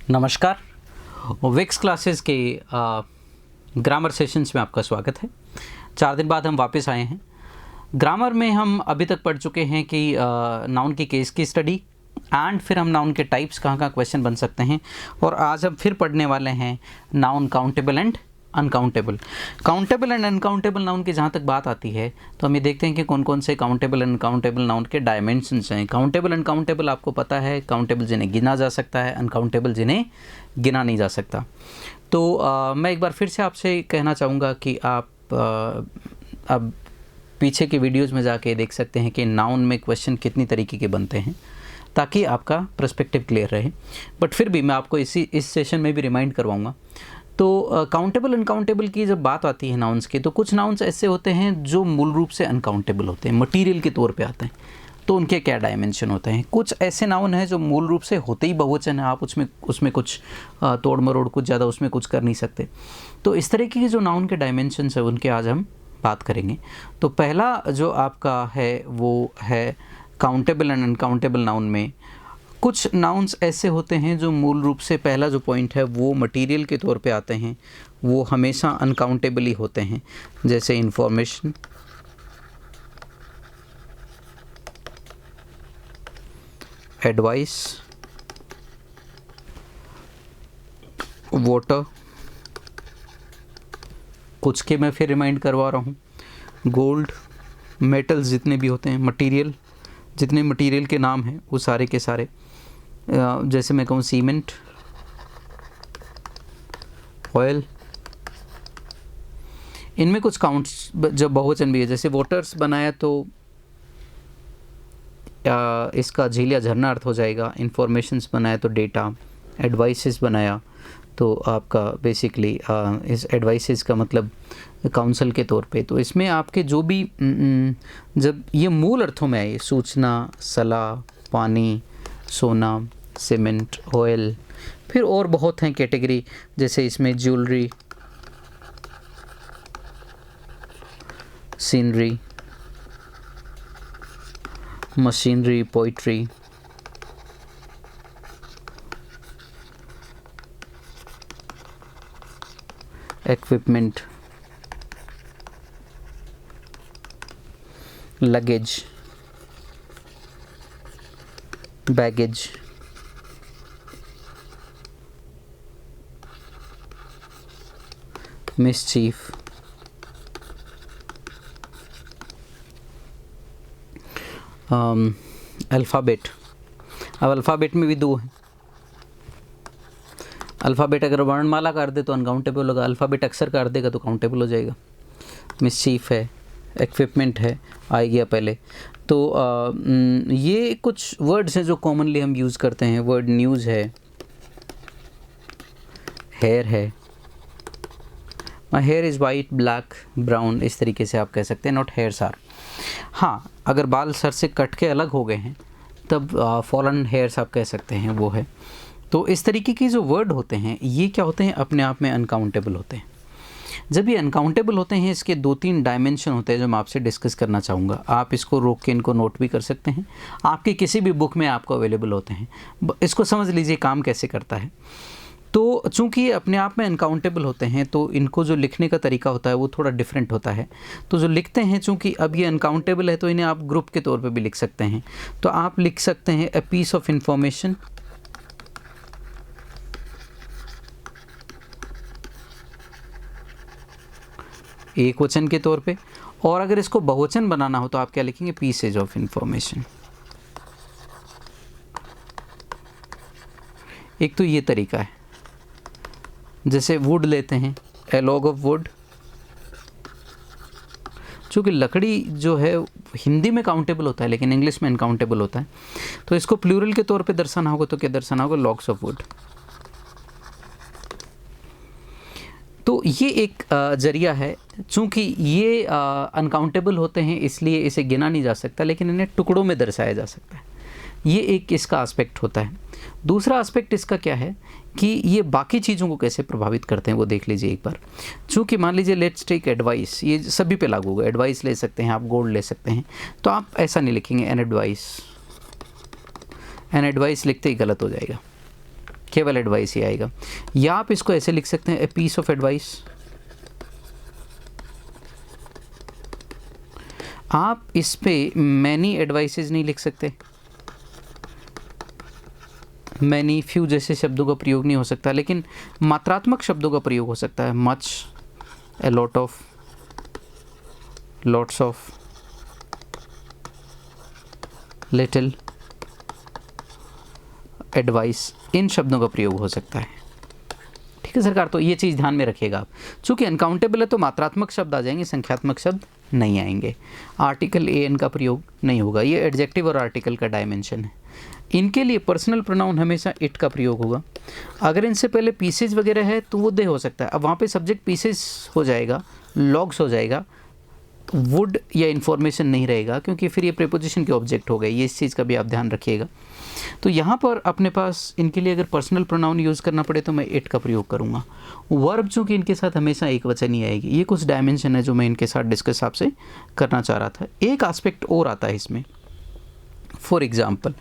नमस्कार। Vicks classes के grammar sessions में आपका स्वागत है। 4 दिन बाद हम वापस आए हैं। ग्रामर में हम अभी तक पढ़ चुके हैं कि नाउन की केस की स्टडी एंड फिर हम नाउन के टाइप्स कहाँ क्वेश्चन बन सकते हैं, और आज हम फिर पढ़ने वाले हैं noun countable and uncountable. Countable and uncountable noun की जहाँ तक बात आती है तो हम ये देखते हैं कि कौन कौन से काउंटेबल एंड अनकाउंटेबल नाउन के डायमेंशंस हैं। काउंटेबल अनकाउंटेबल आपको पता है, काउंटेबल जिन्हें गिना जा सकता है, अनकाउंटेबल जिन्हें गिना नहीं जा सकता। तो मैं एक बार फिर से आपसे कहना चाहूँगा कि आप अब पीछे के वीडियोज़ में जाके देख सकते हैं कि नाउन में क्वेश्चन कितनी तरीके के बनते हैं, ताकि आपका पर्सपेक्टिव क्लियर रहे। बट फिर भी मैं आपको इस सेशन में भी रिमाइंड करवाऊँगा। तो काउंटेबल अनकाउंटेबल की जब बात आती है नाउन्स की, तो कुछ नाउन्स ऐसे होते हैं जो मूल रूप से अनकाउंटेबल होते हैं, मटेरियल के तौर पे आते हैं। तो उनके क्या डायमेंशन होते हैं। कुछ ऐसे नाउन हैं जो मूल रूप से होते ही बहुवचन है, आप उसमें कुछ तोड़ मरोड़ कुछ ज़्यादा उसमें कुछ कर नहीं सकते। तो इस तरीके के जो नाउन के डायमेंशंस है उनके आज हम बात करेंगे। तो पहला जो आपका है वो है काउंटेबल एंड अनकाउंटेबल नाउन में कुछ नाउन्स ऐसे होते हैं जो मूल रूप से, पहला जो पॉइंट है वो मटेरियल के तौर पे आते हैं, वो हमेशा अनकाउंटेबल ही होते हैं। जैसे इंफॉर्मेशन, एडवाइस, वाटर, कुछ के मैं फिर रिमाइंड करवा रहा हूँ, गोल्ड, मेटल्स जितने भी होते हैं, मटेरियल, जितने मटेरियल के नाम हैं वो सारे के सारे, जैसे मैं कहूँ सीमेंट, ऑयल, इनमें कुछ काउंट्स जब बहुवचन भी है। जैसे वाटर्स बनाया तो इसका झील या झरना अर्थ हो जाएगा। इंफॉर्मेशंस बनाया तो डेटा, एडवाइसेस बनाया तो आपका बेसिकली इस एडवाइसेस का मतलब काउंसल के तौर पे। तो इसमें आपके जो भी जब ये मूल अर्थों में आए, सूचना, सलाह, पानी, सोना, सीमेंट, ऑयल, फिर और बहुत हैं कैटेगरी, जैसे इसमें jewellery, scenery, machinery, poetry, equipment, luggage, baggage, mischief, alphabet. अब अल्फ़ाबेट में भी दो हैं। अल्फ़ाबेट अगर वर्णमाला कर दे तो अनकाउंटेबल होगा, अल्फ़ाबेट अक्सर कर देगा तो काउंटेबल हो जाएगा। मिसचीफ है, इक्विपमेंट है, आ गया पहले। तो ये कुछ वर्ड्स हैं जो कॉमनली हम यूज़ करते हैं। वर्ड न्यूज़ है, हेयर है, my hair is white, black, brown, इस तरीके से आप कह सकते हैं। Not hairs are. हाँ, अगर बाल सर से कट के अलग हो गए हैं तब फॉलन हेयर्स आप कह सकते हैं, वो है। तो इस तरीके के जो वर्ड होते हैं ये क्या होते हैं, अपने आप में अनकाउंटेबल होते हैं। जब ये अनकाउंटेबल होते हैं इसके 2-3 डायमेंशन होते हैं जो मैं आपसे डिस्कस करना चाहूँगा। आप इसको रोक के इनको नोट भी कर सकते हैं, आपकी किसी भी बुक में आपको अवेलेबल होते हैं। इसको समझ लीजिए काम कैसे करता है। तो चूंकि ये अपने आप में अनकाउंटेबल होते हैं तो इनको जो लिखने का तरीका होता है वो थोड़ा डिफरेंट होता है। तो जो लिखते हैं, चूंकि अब ये अनकाउंटेबल है तो इन्हें आप ग्रुप के तौर पे भी लिख सकते हैं। तो आप लिख सकते हैं ए पीस ऑफ इंफॉर्मेशन, एक वचन के तौर पे। और अगर इसको बहुवचन बनाना हो तो आप क्या लिखेंगे, पीसेज ऑफ इंफॉर्मेशन। एक तो ये तरीका है। जैसे वुड लेते हैं, ए लॉग ऑफ वुड। चूँकि लकड़ी जो है हिंदी में काउंटेबल होता है लेकिन इंग्लिश में अनकाउंटेबल होता है, तो इसको प्लूरल के तौर पे दर्शाना होगा तो क्या दर्शाना होगा, लॉग्स ऑफ वुड। तो ये एक जरिया है। चूँकि ये अनकाउंटेबल होते हैं इसलिए इसे गिना नहीं जा सकता, लेकिन इन्हें टुकड़ों में दर्शाया जा सकता है। ये एक इसका एस्पेक्ट होता है। दूसरा एस्पेक्ट इसका क्या है कि ये बाकी चीज़ों को कैसे प्रभावित करते हैं वो देख लीजिए एक बार। चूँकि मान लीजिए लेट्स टेक एडवाइस, ये सभी पे लागू होगा। एडवाइस ले सकते हैं आप, गोल्ड ले सकते हैं, तो आप ऐसा नहीं लिखेंगे एन एडवाइस। एन एडवाइस लिखते ही गलत हो जाएगा। केवल एडवाइस ही आएगा। या आप इसको ऐसे लिख सकते हैं, ए पीस ऑफ एडवाइस। आप इस पे मैनी एडवाइसेज नहीं लिख सकते, मैनी, फ्यू जैसे शब्दों का प्रयोग नहीं हो सकता, लेकिन मात्रात्मक शब्दों का प्रयोग हो सकता है। Much, a lot of, lots of, little, advice, इन शब्दों का प्रयोग हो सकता है। ठीक है सरकार, तो ये चीज़ ध्यान में रखिएगा आप। चूँकि अनकाउंटेबल है तो मात्रात्मक शब्द आ जाएंगे, संख्यात्मक शब्द नहीं आएंगे। आर्टिकल ए एन का प्रयोग नहीं होगा, ये एडजेक्टिव और आर्टिकल का डायमेंशन है। इनके लिए पर्सनल प्रोनाउन हमेशा इट का प्रयोग होगा। अगर इनसे पहले पीसेज वगैरह है तो वो दे हो सकता है। अब वहाँ पे सब्जेक्ट पीसेज हो जाएगा, लॉग्स हो जाएगा, वुड या इन्फॉर्मेशन नहीं रहेगा, क्योंकि फिर ये प्रीपोजिशन के ऑब्जेक्ट हो गए। ये इस चीज़ का भी आप ध्यान रखिएगा। तो यहाँ पर अपने पास इनके लिए अगर पर्सनल प्रोनाउन यूज़ करना पड़े तो मैं इट का प्रयोग करूँगा। वर्ब चूँकि इनके साथ हमेशा एक वचन ही आएगी। ये कुछ डायमेंशन है जो मैं इनके साथ डिस्कस आपसे करना चाह रहा था। एक एस्पेक्ट और आता है इसमें। फॉर एग्ज़ाम्पल,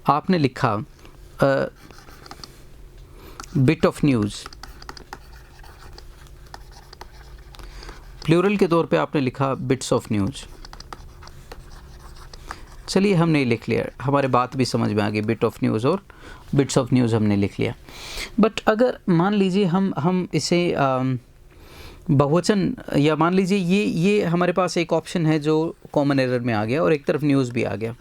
आपने लिखा बिट ऑफ न्यूज़, प्लूरल के तौर पे आपने लिखा बिट्स ऑफ न्यूज़। चलिए हमने लिख लिया, हमारे बात भी समझ में आ गई, बिट ऑफ न्यूज़ और बिट्स ऑफ न्यूज़ हमने लिख लिया। बट अगर मान लीजिए हम इसे बहुवचन, या मान लीजिए ये हमारे पास एक ऑप्शन है जो कॉमन एरर में आ गया और एक तरफ न्यूज़ भी आ गया।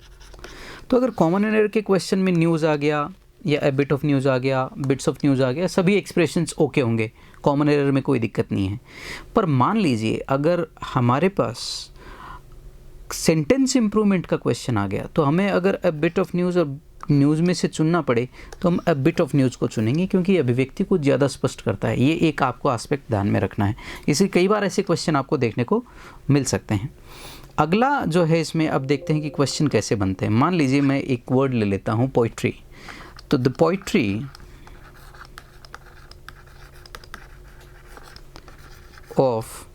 तो अगर कॉमन एरर के क्वेश्चन में न्यूज़ आ गया या ए बिट ऑफ न्यूज़ आ गया, बिट्स ऑफ न्यूज़ आ गया, सभी एक्सप्रेशंस ओके होंगे, कॉमन एरर में कोई दिक्कत नहीं है। पर मान लीजिए अगर हमारे पास सेंटेंस इंप्रूवमेंट का क्वेश्चन आ गया, तो हमें अगर ए बिट ऑफ न्यूज़ और न्यूज़ में से चुनना पड़े तो हम ए बिट ऑफ न्यूज़ को चुनेंगे, क्योंकि ये अभिव्यक्ति को ज़्यादा स्पष्ट करता है। ये एक आपको एस्पेक्ट ध्यान में रखना है। इसे कई बार ऐसे क्वेश्चन आपको देखने को मिल सकते हैं। अगला जो है इसमें, अब देखते हैं कि क्वेश्चन कैसे बनते हैं। मान लीजिए मैं एक वर्ड ले लेता हूँ, पोइट्री। तो द पोइट्री ऑफ,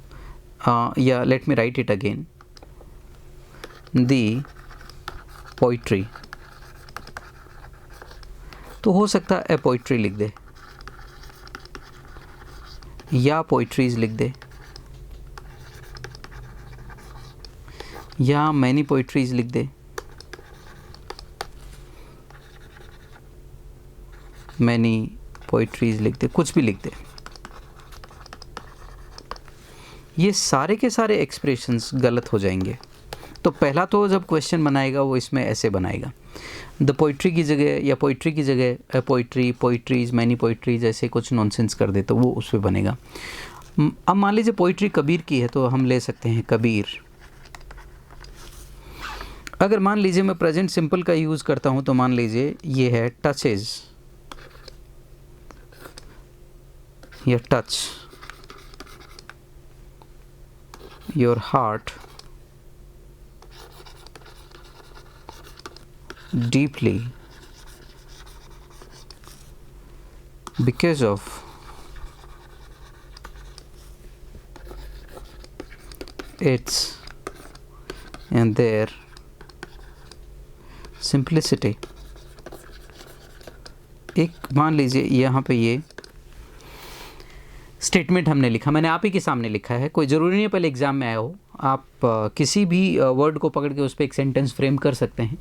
या let me right it again, the poetry. तो हो सकता है ए पोइट्री लिख दे, या पोइट्रीज लिख दे, या मैनी पोइट्रीज लिख दे, मैनी पोइट्रीज लिख दे, कुछ भी लिख दे। ये सारे के सारे एक्सप्रेशंस गलत हो जाएंगे। तो पहला तो जब क्वेश्चन बनाएगा वो इसमें ऐसे बनाएगा, द पोइट्री की जगह या पोइट्री की जगह पोइट्री, पोइट्रीज, मैनी पोइट्रीज, ऐसे कुछ नॉनसेंस कर दे तो वो उस पर बनेगा। अब मान लीजिए पोइट्री कबीर की है तो हम ले सकते हैं कबीर। अगर मान लीजिए मैं प्रेजेंट सिंपल का यूज़ करता हूँ तो मान लीजिए ये है टचेज या touch your heart deeply because of its and their simplicity। एक मान लीजिए यहाँ पे ये स्टेटमेंट हमने लिखा, मैंने आप ही के सामने लिखा है, कोई ज़रूरी नहीं है पहले एग्ज़ाम में आया हो। आप किसी भी वर्ड को पकड़ के उस पर एक सेंटेंस फ्रेम कर सकते हैं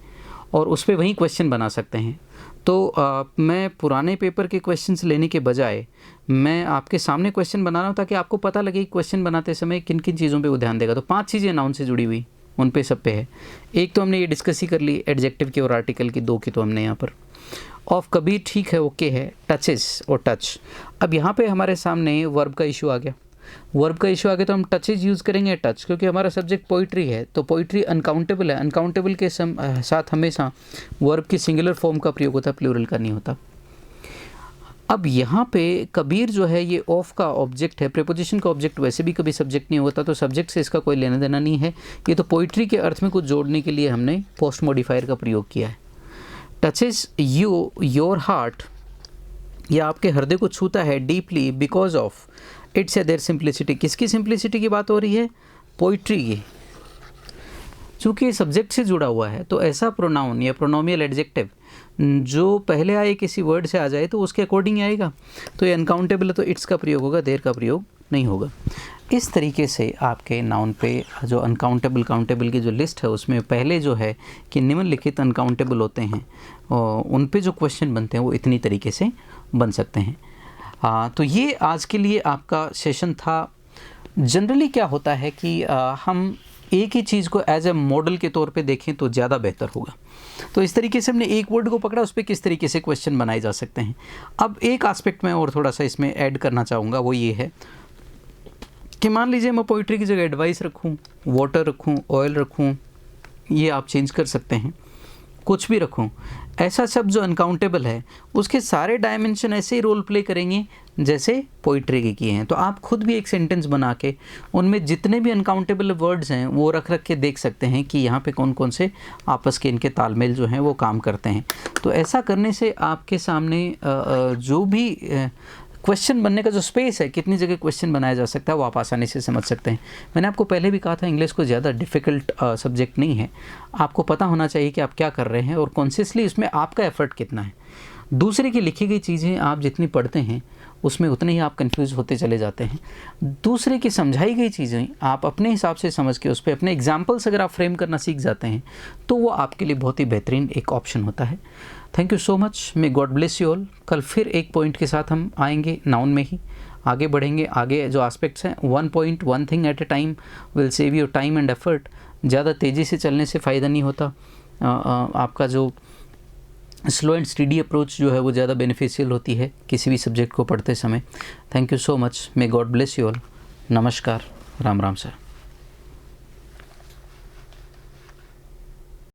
और उस पर वहीं क्वेश्चन बना सकते हैं। तो मैं पुराने पेपर के क्वेश्चंस लेने के बजाय मैं आपके सामने क्वेश्चन बना रहा हूँ ताकि आपको पता लगे कि क्वेश्चन बनाते समय किन किन चीज़ों पे वो ध्यान देगा। तो 5 चीज़ें नाउन से जुड़ी हुई, उन पे सब पे है। एक तो हमने ये डिस्कस ही कर ली, एडजेक्टिव की और आर्टिकल की, 2 की तो हमने यहाँ पर। ऑफ कबीर ठीक है, ओके है, टचेस और टच। अब यहाँ पे हमारे सामने वर्ब का इशू आ गया। वर्ब का इशू आ गया तो हम टचेज यूज़ करेंगे, टच, क्योंकि हमारा सब्जेक्ट पोइट्री है। तो पोइट्री अनकाउंटेबल है, अनकाउंटेबल के साथ हमेशा वर्ब की सिंगुलर फॉर्म का प्रयोग होता है, प्लूरल का नहीं होता। अब यहाँ पे कबीर जो है ये ऑफ का ऑब्जेक्ट है। प्रीपोजिशन का ऑब्जेक्ट वैसे भी कभी सब्जेक्ट नहीं होता, तो सब्जेक्ट से इसका कोई लेना देना नहीं है। ये तो पोइट्री के अर्थ में कुछ जोड़ने के लिए हमने पोस्ट मॉडिफायर का प्रयोग किया है। टचेज यू योर हार्ट, यह आपके हृदय को छूता है, deeply because of its a their simplicity. किसकी सिंप्लिसिटी की बात हो रही है? पोइट्री की। चूँकि सब्जेक्ट से जुड़ा हुआ है तो ऐसा प्रोनाउन या प्रोनोमियल एडजेक्टिव जो पहले आए किसी वर्ड से आ जाए तो उसके अकॉर्डिंग ही आएगा। तो ये अनकाउंटेबल है तो इट्स का प्रयोग होगा, देयर का प्रयोग नहीं होगा। इस तरीके से आपके नाउन पे जो अनकाउंटेबल काउंटेबल की जो लिस्ट है उसमें पहले जो है कि निम्नलिखित अनकाउंटेबल होते हैं और उन पे जो क्वेश्चन बनते हैं वो इतनी तरीके से बन सकते हैं। तो ये आज के लिए आपका सेशन था। जनरली क्या होता है कि हम एक ही चीज़ को एज ए मॉडल के तौर पे देखें तो ज़्यादा बेहतर होगा। तो इस तरीके से हमने एक वर्ड को पकड़ा, उस पर किस तरीके से क्वेश्चन बनाए जा सकते हैं। अब एक एस्पेक्ट में और थोड़ा सा इसमें ऐड करना चाहूँगा, वो ये है कि मान लीजिए मैं पोइट्री की जगह एडवाइस रखूं, वाटर रखूं, ऑयल रखूं, ये आप चेंज कर सकते हैं, कुछ भी रखूं। ऐसा शब्द जो अनकाउंटेबल है उसके सारे डायमेंशन ऐसे ही रोल प्ले करेंगे जैसे पोइट्री के किए हैं। तो आप खुद भी एक सेंटेंस बना के उनमें जितने भी अनकाउंटेबल वर्ड्स हैं वो रख के देख सकते हैं कि यहाँ पे कौन कौन से आपस के इनके तालमेल जो हैं वो काम करते हैं। तो ऐसा करने से आपके सामने जो भी क्वेश्चन बनने का जो स्पेस है, कितनी जगह क्वेश्चन बनाया जा सकता है, वो आप आसानी से समझ सकते हैं। मैंने आपको पहले भी कहा था इंग्लिश को ज़्यादा डिफ़िकल्ट सब्जेक्ट नहीं है। आपको पता होना चाहिए कि आप क्या कर रहे हैं और कॉन्शियसली उसमें आपका एफर्ट कितना है। दूसरे की लिखी गई चीज़ें आप जितनी पढ़ते हैं उसमें उतने ही आप कंफ्यूज होते चले जाते हैं। दूसरे की समझाई गई चीज़ें आप अपने हिसाब से समझ के उस पर अपने एग्जाम्पल्स अगर आप फ्रेम करना सीख जाते हैं तो वो आपके लिए बहुत ही बेहतरीन एक ऑप्शन होता है। Thank you so much, may God bless you all. कल फिर एक पॉइंट के साथ हम आएंगे, नाउन में ही आगे बढ़ेंगे। आगे जो एस्पेक्ट्स हैं, 1 point 1 thing at A time will save your time and effort. ज़्यादा तेज़ी से चलने से फ़ायदा नहीं होता। आपका जो स्लो एंड स्टडी अप्रोच जो है वो ज़्यादा बेनिफिशियल होती है किसी भी सब्जेक्ट को पढ़ते समय। Thank you so much, may God bless you all. नमस्कार, राम राम सर।